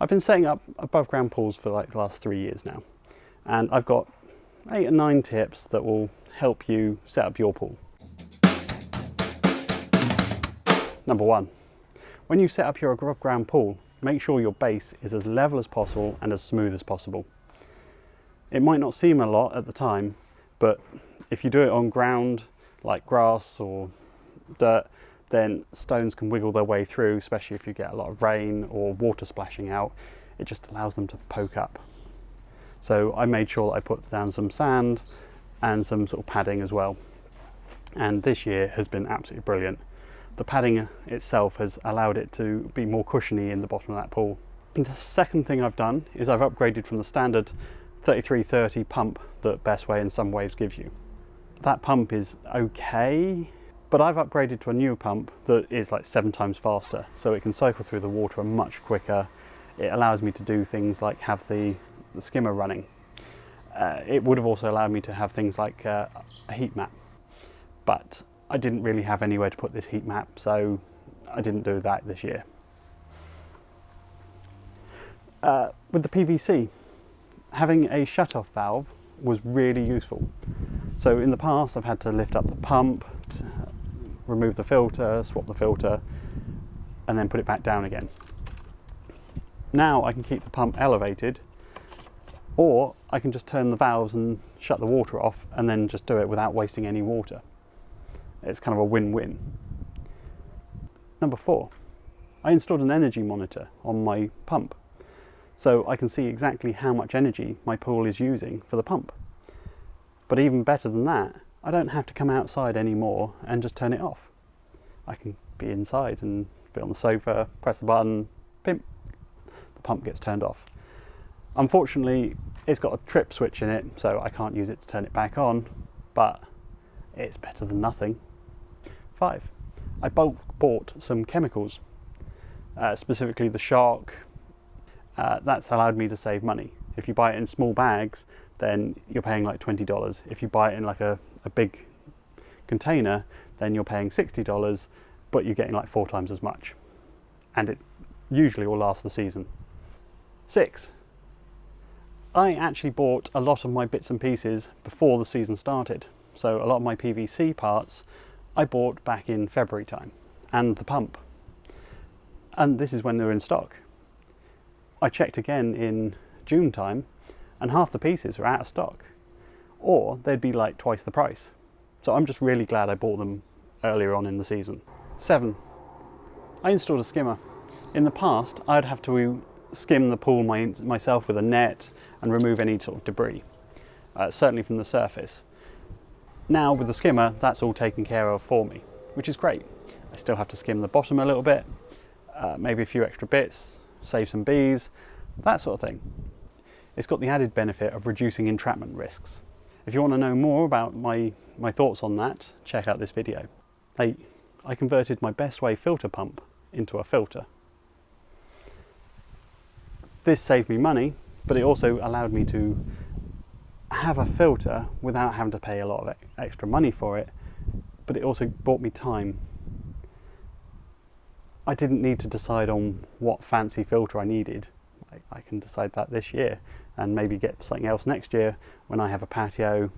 I've been setting up above ground pools for like the last 3 years now, and I've got 8 or 9 tips that will help you set up your pool. Number 1, when you set up your above ground pool, make sure your base is as level as possible and as smooth as possible. It might not seem a lot at the time, but if you do it on ground like grass or dirt, then stones can wiggle their way through, especially if you get a lot of rain or water splashing out. It just allows them to poke up. So I made sure that I put down some sand and some sort of padding as well. And this year has been absolutely brilliant. The padding itself has allowed it to be more cushiony in the bottom of that pool. And the second thing I've done is I've upgraded from the standard 3330 pump that Bestway and some waves gives you. That pump is okay, but I've upgraded to a new pump that is like 7 times faster, so it can cycle through the water much quicker. It allows me to do things like have the skimmer running. It would have also allowed me to have things like a heat map, but I didn't really have anywhere to put this heat map, so I didn't do that this year. With the PVC, having a shut-off valve was really useful. So in the past I've had to lift up the pump, remove the filter, swap the filter, and then put it back down again. Now I can keep the pump elevated, or I can just turn the valves and shut the water off and then just do it without wasting any water. It's kind of a win-win. Number 4, I installed an energy monitor on my pump, so I can see exactly how much energy my pool is using for the pump. But even better than that, I don't have to come outside anymore and just turn it off. I can be inside and be on the sofa, press the button, pimp, the pump gets turned off. Unfortunately, it's got a trip switch in it, so I can't use it to turn it back on, but it's better than nothing. 5, I bulk bought some chemicals, specifically the shark. That's allowed me to save money. If you buy it in small bags, then you're paying like $20. If you buy it in like a big container, then you're paying $60, but you're getting like 4 times as much. And it usually will last the season. 6, I actually bought a lot of my bits and pieces before the season started. So a lot of my PVC parts I bought back in February time, and the pump. And this is when they were in stock. I checked again in June time, and half the pieces were out of stock, or they'd be like twice the price. So I'm just really glad I bought them earlier on in the season. 7, I installed a skimmer. In the past, I'd have to skim the pool myself with a net and remove any sort of debris, certainly from the surface. Now with the skimmer, that's all taken care of for me, which is great. I still have to skim the bottom a little bit, maybe a few extra bits, save some bees, that sort of thing. It's got the added benefit of reducing entrapment risks. If you want to know more about my thoughts on that, check out this video. 8, I converted my Bestway filter pump into a filter. This saved me money, but it also allowed me to have a filter without having to pay a lot of extra money for it, but it also bought me time. I didn't need to decide on what fancy filter I needed. I can decide that this year and maybe get something else next year when I have a patio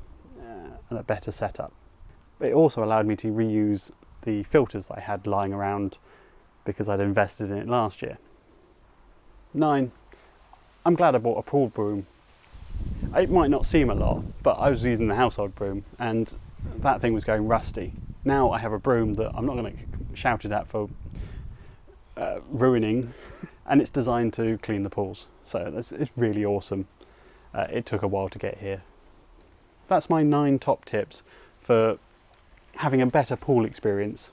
and a better setup. It also allowed me to reuse the filters that I had lying around because I'd invested in it last year. 9, I'm glad I bought a pool broom. It might not seem a lot, but I was using the household broom and that thing was going rusty. Now I have a broom that I'm not going to get shouted at for ruining, and it's designed to clean the pools, so it's really awesome. It took a while to get here. That's my 9 top tips for having a better pool experience